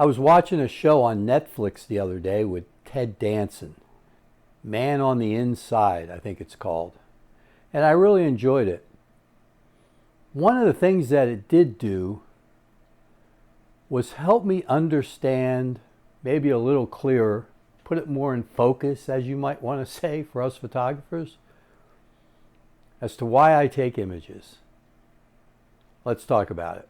I was watching a show on Netflix the other day with Ted Danson. Man on the Inside, I think it's called. And I really enjoyed it. One of the things that it did do was help me understand, maybe a little clearer, put it more in focus, as you might want to say, for us photographers, as to why I take images. Let's talk about it.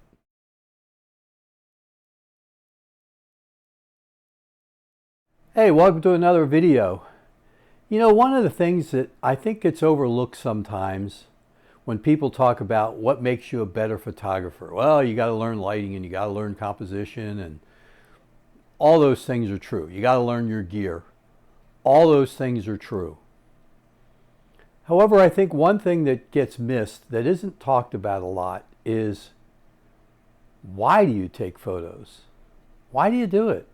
Hey, welcome to another video. You know, one of the things that I think gets overlooked sometimes when people talk about what makes you a better photographer. Well, you got to learn lighting and you got to learn composition, and all those things are true. You got to learn your gear. All those things are true. However, I think one thing that gets missed, that isn't talked about a lot, is why do you take photos? Why do you do it?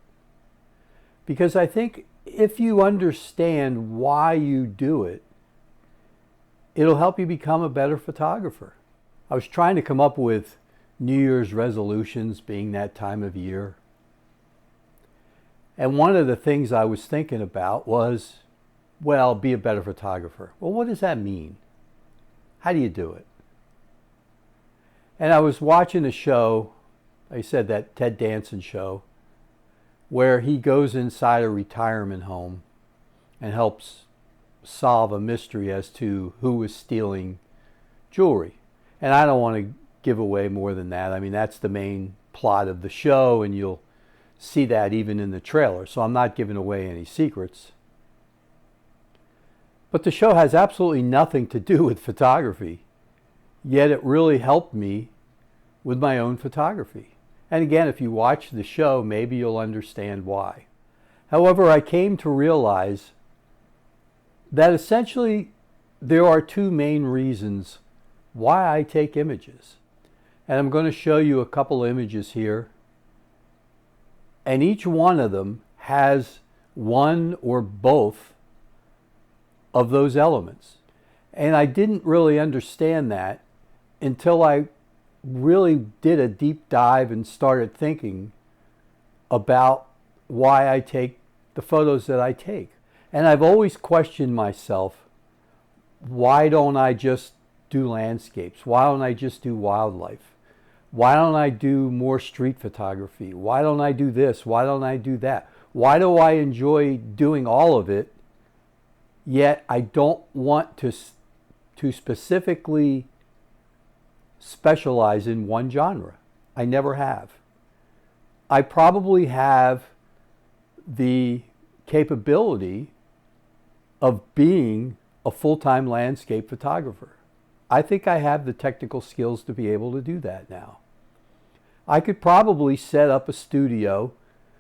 Because I think if you understand why you do it, it'll help you become a better photographer. I was trying to come up with New Year's resolutions, being that time of year. And one of the things I was thinking about was, well, be a better photographer. Well, what does that mean? How do you do it? And I was watching a show, I said that Ted Danson show, where he goes inside a retirement home and helps solve a mystery as to who was stealing jewelry. And I don't want to give away more than that. I mean, that's the main plot of the show, and you'll see that even in the trailer. So I'm not giving away any secrets. But the show has absolutely nothing to do with photography, yet it really helped me with my own photography. And again, if you watch the show, maybe you'll understand why. However, I came to realize that essentially there are two main reasons why I take images. And I'm going to show you a couple images here. And each one of them has one or both of those elements. And I didn't really understand that until I really did a deep dive and started thinking about why I take the photos that I take. And I've always questioned myself, why don't I just do landscapes? Why don't I just do wildlife? Why don't I do more street photography? Why don't I do this? Why don't I do that? Why do I enjoy doing all of it, yet I don't want to specifically specialize in one genre? I never have. I probably have the capability of being a full-time landscape photographer. I think I have the technical skills to be able to do that now. I could probably set up a studio.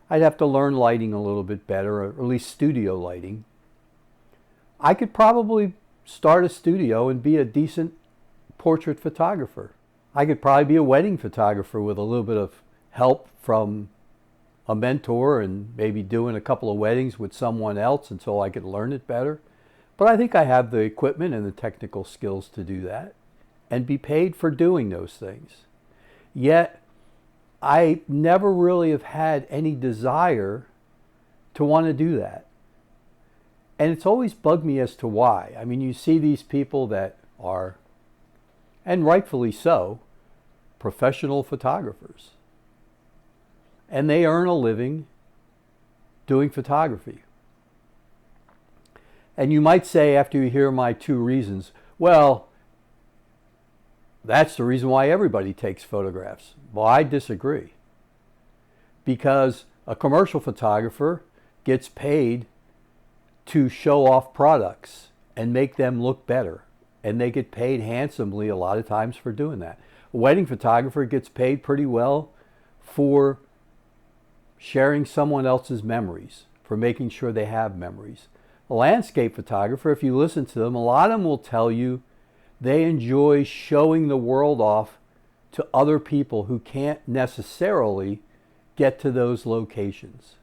I'd have to learn lighting a little bit better, or at least studio lighting. I could probably start a studio and be a decent portrait photographer. I could probably be a wedding photographer with a little bit of help from a mentor and maybe doing a couple of weddings with someone else until I could learn it better. But I think I have the equipment and the technical skills to do that and be paid for doing those things. Yet, I never really have had any desire to want to do that. And it's always bugged me as to why. I mean, you see these people that are, and rightfully so, professional photographers. And they earn a living doing photography. And you might say, after you hear my two reasons, well, that's the reason why everybody takes photographs. Well, I disagree. Because a commercial photographer gets paid to show off products and make them look better. And they get paid handsomely a lot of times for doing that. A wedding photographer gets paid pretty well for sharing someone else's memories, for making sure they have memories. A landscape photographer, if you listen to them, a lot of them will tell you they enjoy showing the world off to other people who can't necessarily get to those locations.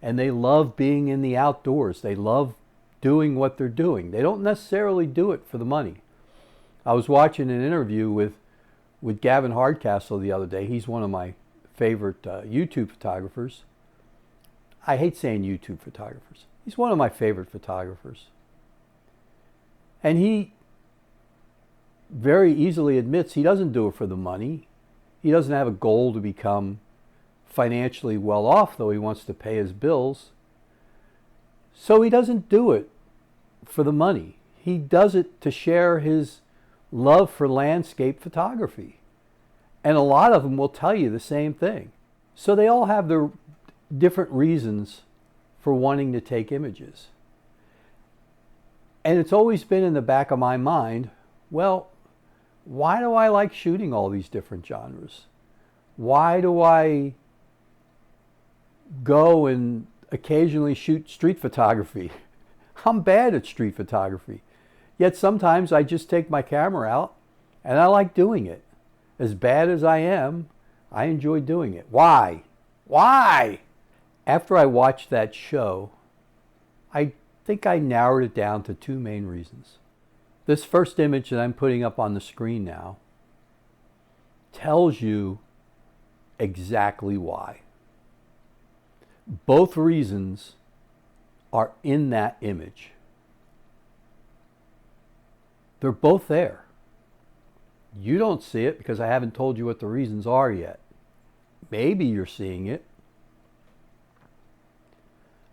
And they love being in the outdoors. They love doing what they're doing. They don't necessarily do it for the money. I was watching an interview with Gavin Hardcastle the other day. He's one of my favorite YouTube photographers. I hate saying YouTube photographers. He's one of my favorite photographers. And he very easily admits he doesn't do it for the money. He doesn't have a goal to become financially well off, though he wants to pay his bills. So he doesn't do it for the money. He does it to share his love for landscape photography. And a lot of them will tell you the same thing. So they all have their different reasons for wanting to take images. And it's always been in the back of my mind, well, why do I like shooting all these different genres? Why do I go and occasionally shoot street photography? I'm bad at street photography. Yet sometimes I just take my camera out and I like doing it. As bad as I am, I enjoy doing it. Why? Why? After I watched that show, I think I narrowed it down to two main reasons. This first image that I'm putting up on the screen now tells you exactly why. Both reasons are in that image. They're both there. You don't see it because I haven't told you what the reasons are yet. Maybe you're seeing it.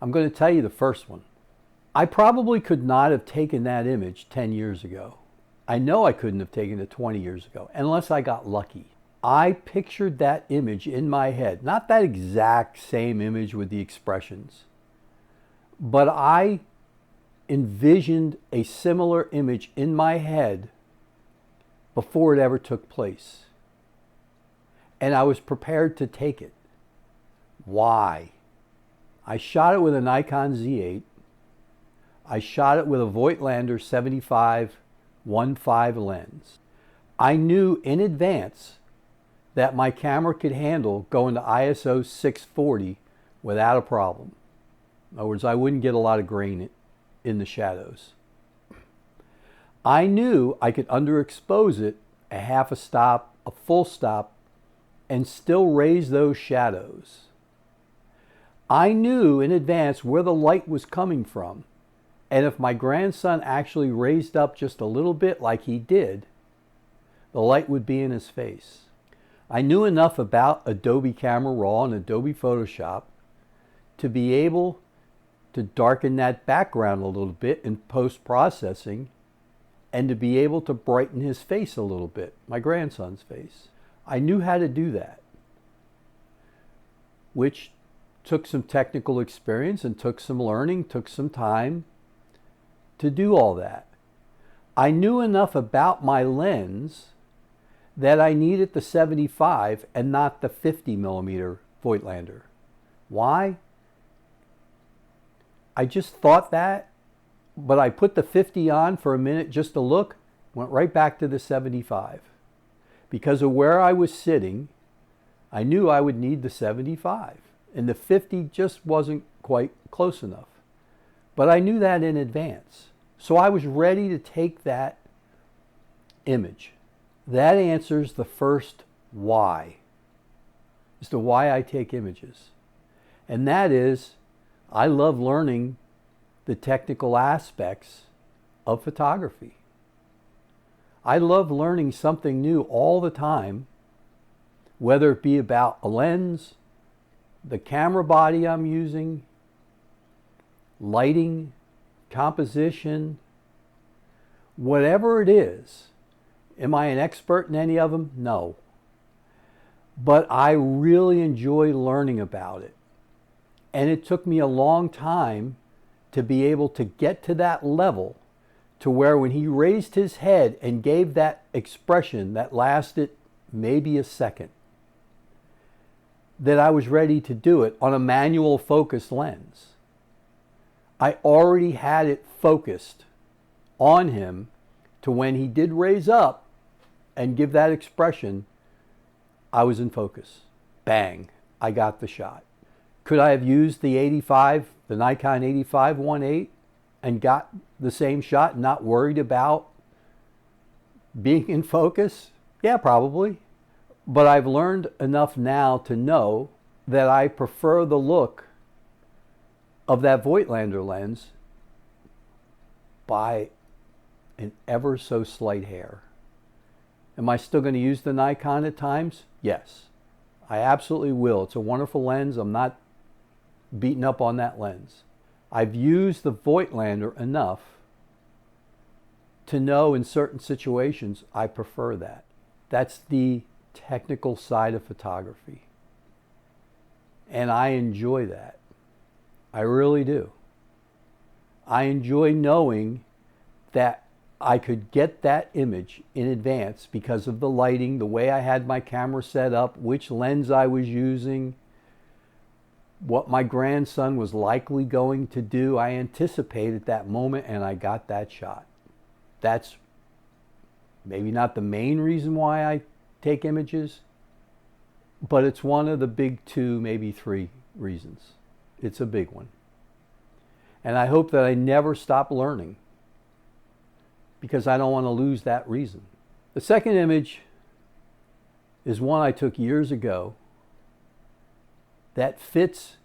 I'm going to tell you the first one. I probably could not have taken that image 10 years ago. I know I couldn't have taken it 20 years ago, unless I got lucky. I pictured that image in my head, not that exact same image with the expressions, but I envisioned a similar image in my head before it ever took place. And I was prepared to take it. Why? I shot it with a Nikon Z8. I shot it with a Voigtlander 75-1.5 lens. I knew in advance that my camera could handle going to ISO 640 without a problem. In other words, I wouldn't get a lot of grain in the shadows. I knew I could underexpose it a half a stop, a full stop, and still raise those shadows. I knew in advance where the light was coming from. And if my grandson actually raised up just a little bit like he did, the light would be in his face. I knew enough about Adobe Camera Raw and Adobe Photoshop to be able to darken that background a little bit in post-processing and to be able to brighten his face a little bit, my grandson's face. I knew how to do that, which took some technical experience and took some learning, took some time to do all that. I knew enough about my lens that I needed the 75 and not the 50mm Voigtlander. Why? I just thought that, but I put the 50 on for a minute just to look, went right back to the 75. Because of where I was sitting, I knew I would need the 75. And the 50 just wasn't quite close enough. But I knew that in advance. So I was ready to take that image. That answers the first why, as to why I take images. And that is, I love learning the technical aspects of photography. I love learning something new all the time, whether it be about a lens, the camera body I'm using, lighting, composition, whatever it is. Am I an expert in any of them? No. But I really enjoy learning about it. And it took me a long time to be able to get to that level to where when he raised his head and gave that expression that lasted maybe a second, that I was ready to do it on a manual focus lens. I already had it focused on him to when he did raise up and give that expression, I was in focus. Bang, I got the shot. Could I have used the Nikon 85-1.8 and got the same shot and not worried about being in focus? Yeah, probably. But I've learned enough now to know that I prefer the look of that Voigtlander lens by an ever so slight hair. Am I still going to use the Nikon at times? Yes, I absolutely will. It's a wonderful lens. I'm not beaten up on that lens. I've used the Voigtlander enough to know in certain situations I prefer that. That's the technical side of photography. And I enjoy that. I really do. I enjoy knowing that I could get that image in advance because of the lighting, the way I had my camera set up, which lens I was using, what my grandson was likely going to do. I anticipated that moment and I got that shot. That's maybe not the main reason why I take images, but it's one of the big two, maybe three reasons. It's a big one. And I hope that I never stop learning because I don't want to lose that reason. The second image is one I took years ago that fits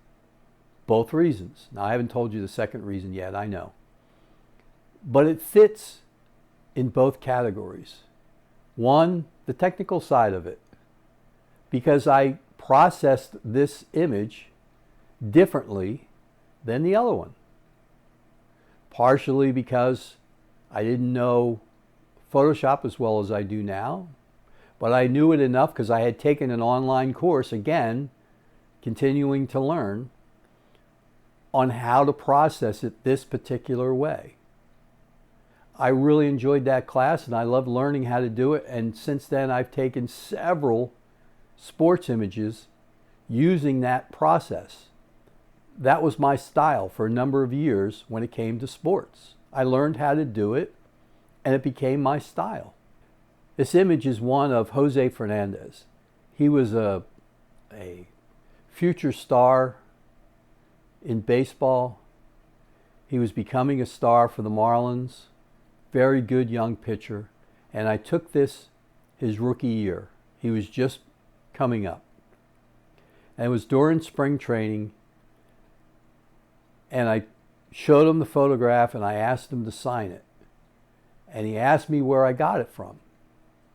both reasons. Now, I haven't told you the second reason yet, I know. But it fits in both categories. One, the technical side of it, because I processed this image differently than the other one. Partially because I didn't know Photoshop as well as I do now, but I knew it enough because I had taken an online course, again, continuing to learn on how to process it this particular way. I really enjoyed that class and I loved learning how to do it, and since then I've taken several sports images using that process. That was my style for a number of years when it came to sports. I learned how to do it and it became my style. This image is one of Jose Fernandez. He was a future star in baseball. He was becoming a star for the Marlins. Very good young pitcher. And I took this his rookie year. He was just coming up. And it was during spring training. And I showed him the photograph and I asked him to sign it. And he asked me where I got it from.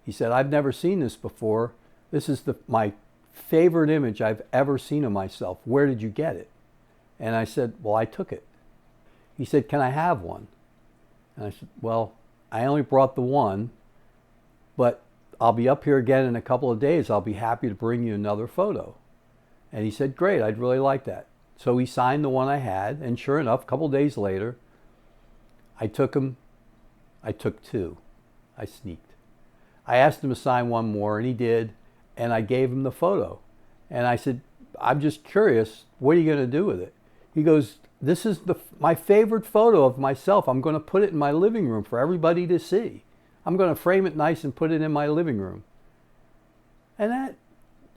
He said, I've never seen this before. This is my favorite image I've ever seen of myself. Where did you get it? And I said, well, I took it. He said, can I have one? And I said, well, I only brought the one, but I'll be up here again in a couple of days. I'll be happy to bring you another photo. And he said, great, I'd really like that. So he signed the one I had, and sure enough, a couple of days later, I took two. I sneaked. I asked him to sign one more, and he did, and I gave him the photo. And I said, I'm just curious, what are you going to do with it? He goes, this is my favorite photo of myself. I'm going to put it in my living room for everybody to see. I'm going to frame it nice and put it in my living room. And that,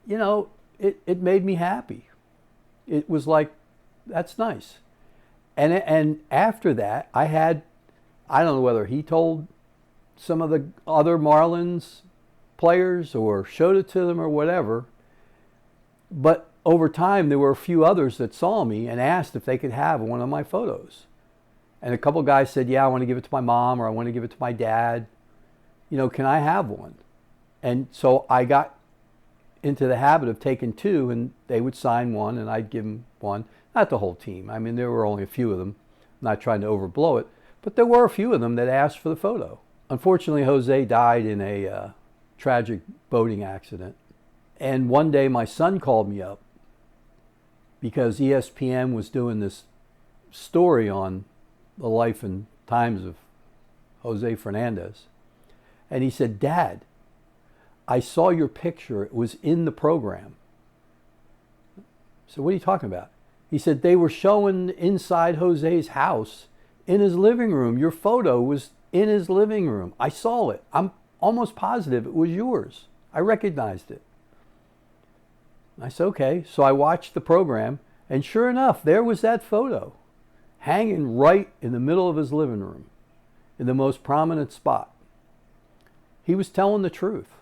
you know, it made me happy. It was like, that's nice. And after that, I don't know whether he told some of the other Marlins players or showed it to them or whatever, but over time there were a few others that saw me and asked if they could have one of my photos. And a couple guys said, yeah, I want to give it to my mom or I want to give it to my dad. You know, can I have one? And so I got into the habit of taking two, and they would sign one and I'd give them one. Not the whole team. I mean, there were only a few of them. I'm not trying to overblow it, but there were a few of them that asked for the photo. Unfortunately, Jose died in a tragic boating accident. And one day my son called me up because ESPN was doing this story on the life and times of Jose Fernandez. And he said, Dad, I saw your picture. It was in the program. So what are you talking about? He said, they were showing inside Jose's house in his living room. Your photo was in his living room. I saw it. I'm almost positive it was yours. I recognized it. I said, okay. So I watched the program, and sure enough, there was that photo hanging right in the middle of his living room in the most prominent spot. He was telling the truth.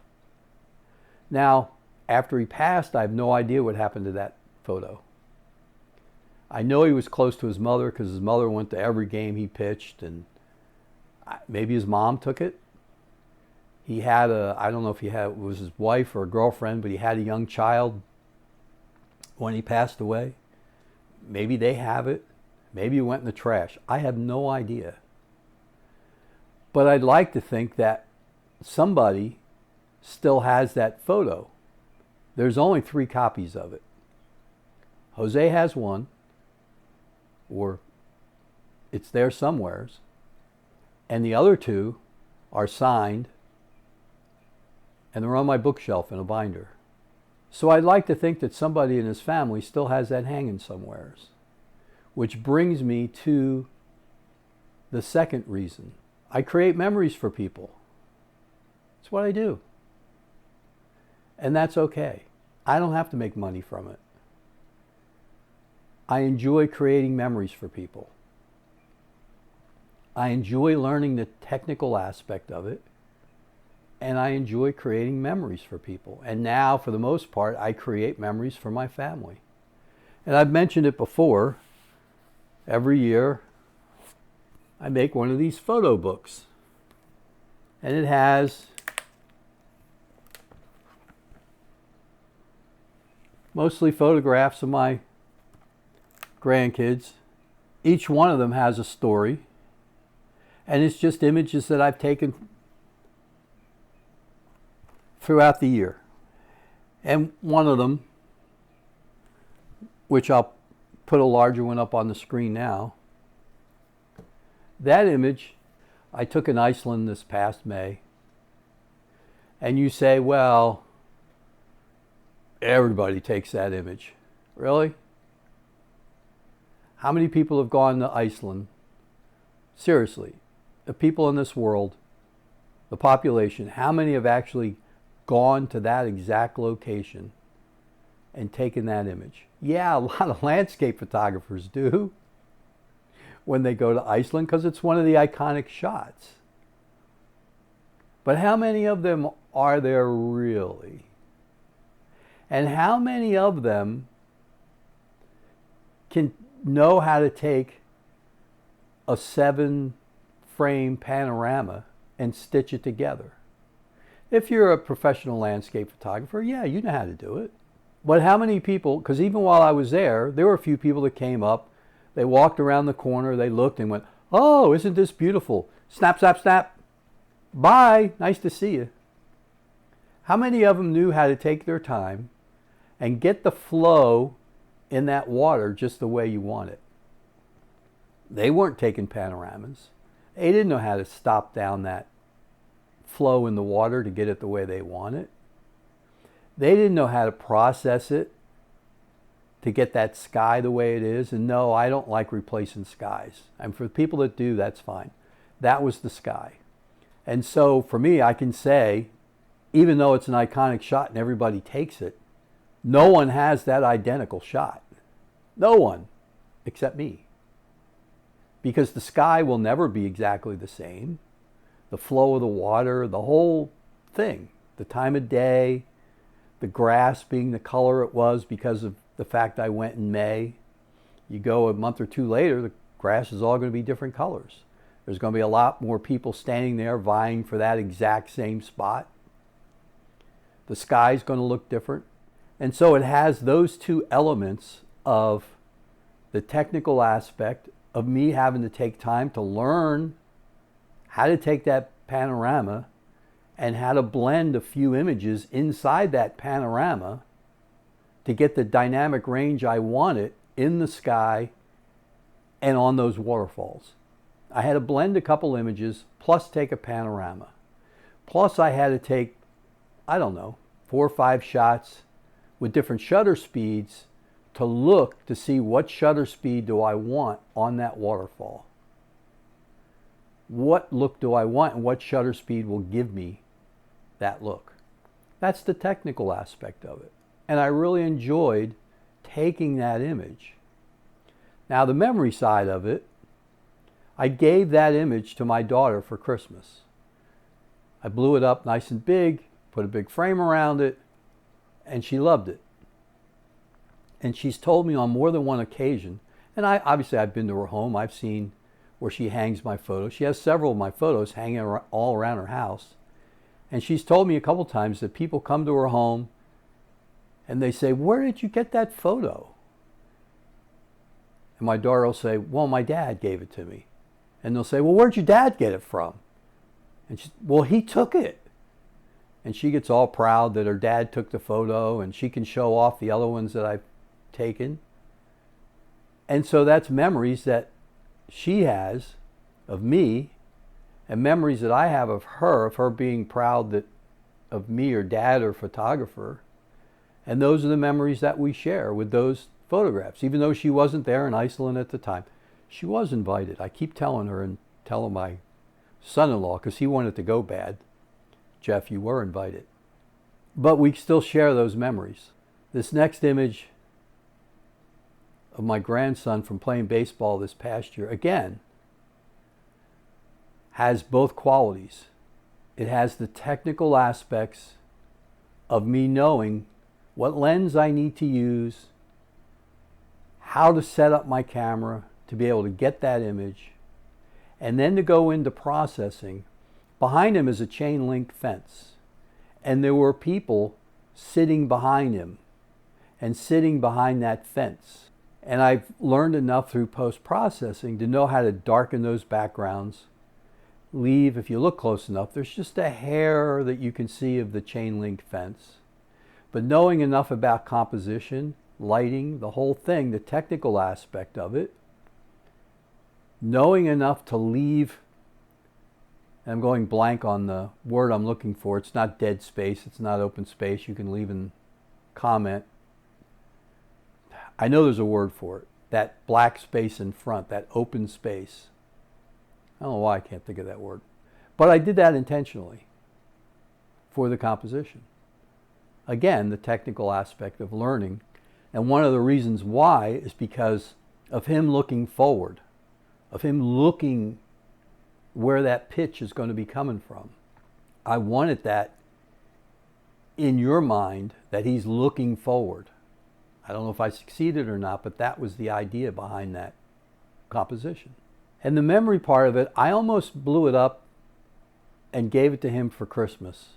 Now, after he passed, I have no idea what happened to that photo. I know he was close to his mother because his mother went to every game he pitched, and maybe his mom took it. He had I don't know if it was his wife or a girlfriend, but he had a young child when he passed away. Maybe they have it. Maybe it went in the trash. I have no idea. But I'd like to think that somebody still has that photo. There's only 3 copies of it. Jose has one, or it's there somewheres, and the other 2 are signed, and they're on my bookshelf in a binder. So I'd like to think that somebody in his family still has that hanging somewheres, which brings me to the second reason. I create memories for people. It's what I do. And that's okay. I don't have to make money from it. I enjoy creating memories for people. I enjoy learning the technical aspect of it, and I enjoy creating memories for people. And now, for the most part, I create memories for my family. And I've mentioned it before, every year I make one of these photo books. And it has mostly photographs of my grandkids. Each one of them has a story. And it's just images that I've taken throughout the year. And one of them, which I'll put a larger one up on the screen now, that image I took in Iceland this past May. And you say, well, everybody takes that image. Really? How many people have gone to Iceland? Seriously, the people in this world, the population, how many have actually gone to that exact location and taken that image? Yeah, a lot of landscape photographers do when they go to Iceland because it's one of the iconic shots. But how many of them are there really? And how many of them can know how to take a 7-frame panorama and stitch it together? If you're a professional landscape photographer, yeah, you know how to do it. But how many people, because even while I was there were a few people that came up, they walked around the corner, they looked and went, oh, isn't this beautiful? Snap, snap, snap. Bye, nice to see you. How many of them knew how to take their time and get the flow in that water just the way you want it? They weren't taking panoramas. They didn't know how to stop down that flow in the water to get it the way they want it. They didn't know how to process it to get that sky the way it is. And no, I don't like replacing skies. And for the people that do, that's fine. That was the sky. And so for me, I can say, even though it's an iconic shot and everybody takes it, no one has that identical shot. No one, except me. Because the sky will never be exactly the same. The flow of the water, the whole thing, the time of day, the grass being the color it was because of the fact I went in May. You go a month or two later, the grass is all going to be different colors. There's going to be a lot more people standing there vying for that exact same spot. The sky's going to look different. And so it has those two elements of the technical aspect of me having to take time to learn how to take that panorama and how to blend a few images inside that panorama to get the dynamic range I wanted in the sky and on those waterfalls. I had to blend a couple images plus take a panorama. Plus I had to take, I don't know, 4 or 5 shots with different shutter speeds to look to see what shutter speed do I want on that waterfall. What look do I want and what shutter speed will give me that look? That's the technical aspect of it. And I really enjoyed taking that image. Now the memory side of it, I gave that image to my daughter for Christmas. I blew it up nice and big, put a big frame around it, and she loved it. And she's told me on more than one occasion, and I've been to her home, I've seen where she hangs my photos. She has several of my photos hanging all around her house. And she's told me a couple times that people come to her home and they say, "Where did you get that photo?" And my daughter will say, "Well, my dad gave it to me." And they'll say, "Well, where'd your dad get it from?" And she, "Well, he took it." And she gets all proud that her dad took the photo, and she can show off the other ones that I've taken. And so that's memories that she has of me, and memories that I have of her being proud that of me or dad or photographer. And those are the memories that we share with those photographs. Even though she wasn't there in Iceland at the time, she was invited. I keep telling her and telling my son-in-law, because he wanted to go bad, "Jeff, you were invited." But we still share those memories. This next image of my grandson from playing baseball this past year, again, has both qualities. It has the technical aspects of me knowing what lens I need to use, how to set up my camera to be able to get that image, and then to go into processing. Behind him is a chain link fence, and there were people sitting behind him and sitting behind that fence. And I've learned enough through post-processing to know how to darken those backgrounds. Leave, if you look close enough, there's just a hair that you can see of the chain link fence. But knowing enough about composition, lighting, the whole thing, the technical aspect of it, knowing enough to leave, and I'm going blank on the word I'm looking for. It's not dead space, it's not open space. You can leave in comment. I know there's a word for it. That black space in front, that open space. I don't know why I can't think of that word. But I did that intentionally for the composition. Again, the technical aspect of learning. And one of the reasons why is because of him looking forward, of him looking where that pitch is going to be coming from. I wanted that in your mind, that he's looking forward. I don't know if I succeeded or not, but that was the idea behind that composition. And the memory part of it, I almost blew it up and gave it to him for Christmas.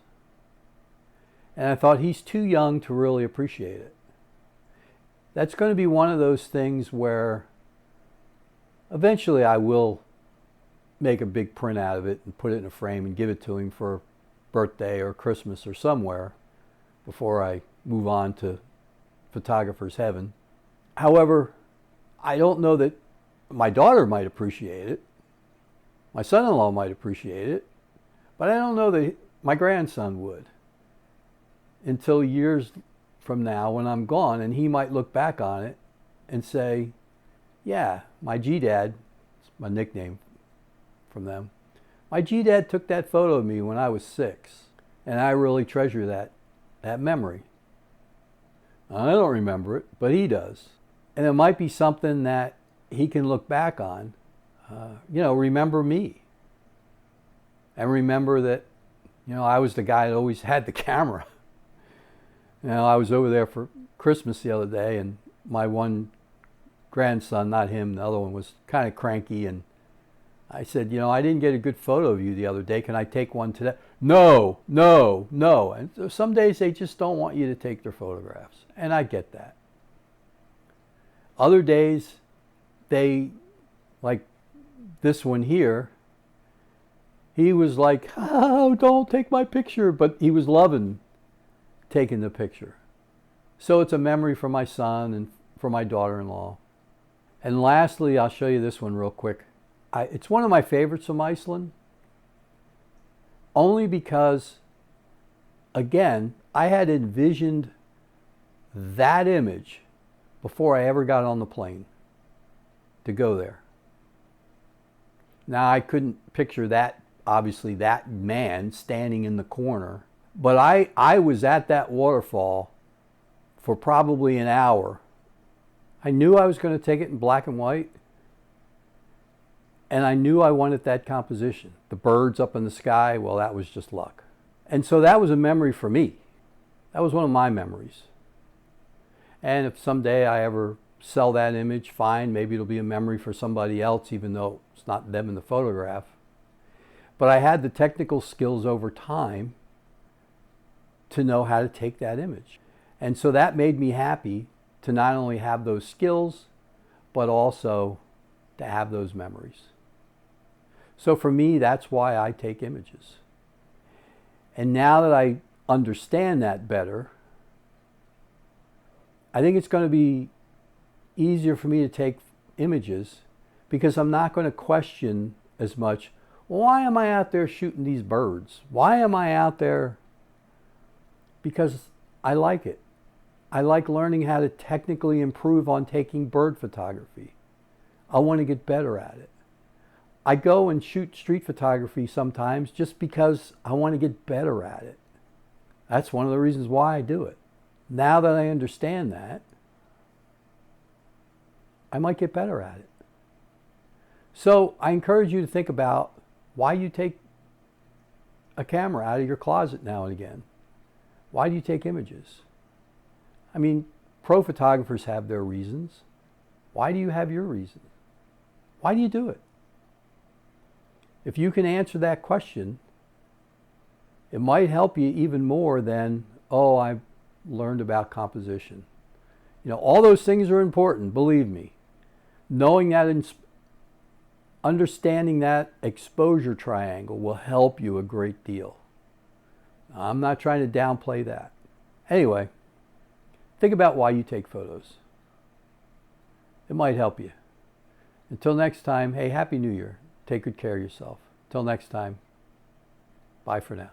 And I thought he's too young to really appreciate it. That's going to be one of those things where eventually I will make a big print out of it and put it in a frame and give it to him for birthday or Christmas or somewhere before I move on to photographer's heaven. However, I don't know that my daughter might appreciate it. My son-in-law might appreciate it. But I don't know that my grandson would until years from now when I'm gone, and he might look back on it and say, "Yeah, my G-Dad," it's my nickname from them, "my G-Dad took that photo of me when I was 6, and I really treasure that memory." I don't remember it, but he does. And it might be something that he can look back on, remember me. And remember that, I was the guy that always had the camera. I was over there for Christmas the other day, and my one grandson, not him, the other one, was kind of cranky, and I said, "I didn't get a good photo of you the other day. Can I take one today?" No. And so some days they just don't want you to take their photographs, and I get that. Other days, they, like this one here, he was like, "Oh, don't take my picture," but he was loving taking the picture. So it's a memory for my son and for my daughter-in-law. And lastly, I'll show you this one real quick. It's one of my favorites from Iceland, only because, again, I had envisioned that image before I ever got on the plane to go there. Now, I couldn't picture that, obviously, that man standing in the corner, but I was at that waterfall for probably an hour. I knew I was going to take it in black and white, and I knew I wanted that composition. The birds up in the sky, well, that was just luck. And so that was a memory for me. That was one of my memories. And if someday I ever sell that image, fine, maybe it'll be a memory for somebody else, even though it's not them in the photograph. But I had the technical skills over time to know how to take that image. And so that made me happy to not only have those skills, but also to have those memories. So for me, that's why I take images. And now that I understand that better, I think it's going to be easier for me to take images because I'm not going to question as much, why am I out there shooting these birds? Why am I out there? Because I like it. I like learning how to technically improve on taking bird photography. I want to get better at it. I go and shoot street photography sometimes just because I want to get better at it. That's one of the reasons why I do it. Now that I understand that, I might get better at it. So I encourage you to think about why you take a camera out of your closet now and again. Why do you take images? I mean, pro photographers have their reasons. Why do you have your reason? Why do you do it? If you can answer that question, it might help you even more than, oh, I've learned about composition. You know, all those things are important, believe me. Knowing that, understanding that exposure triangle will help you a great deal. I'm not trying to downplay that. Anyway, think about why you take photos. It might help you. Until next time, hey, Happy New Year. Take good care of yourself. Till next time, bye for now.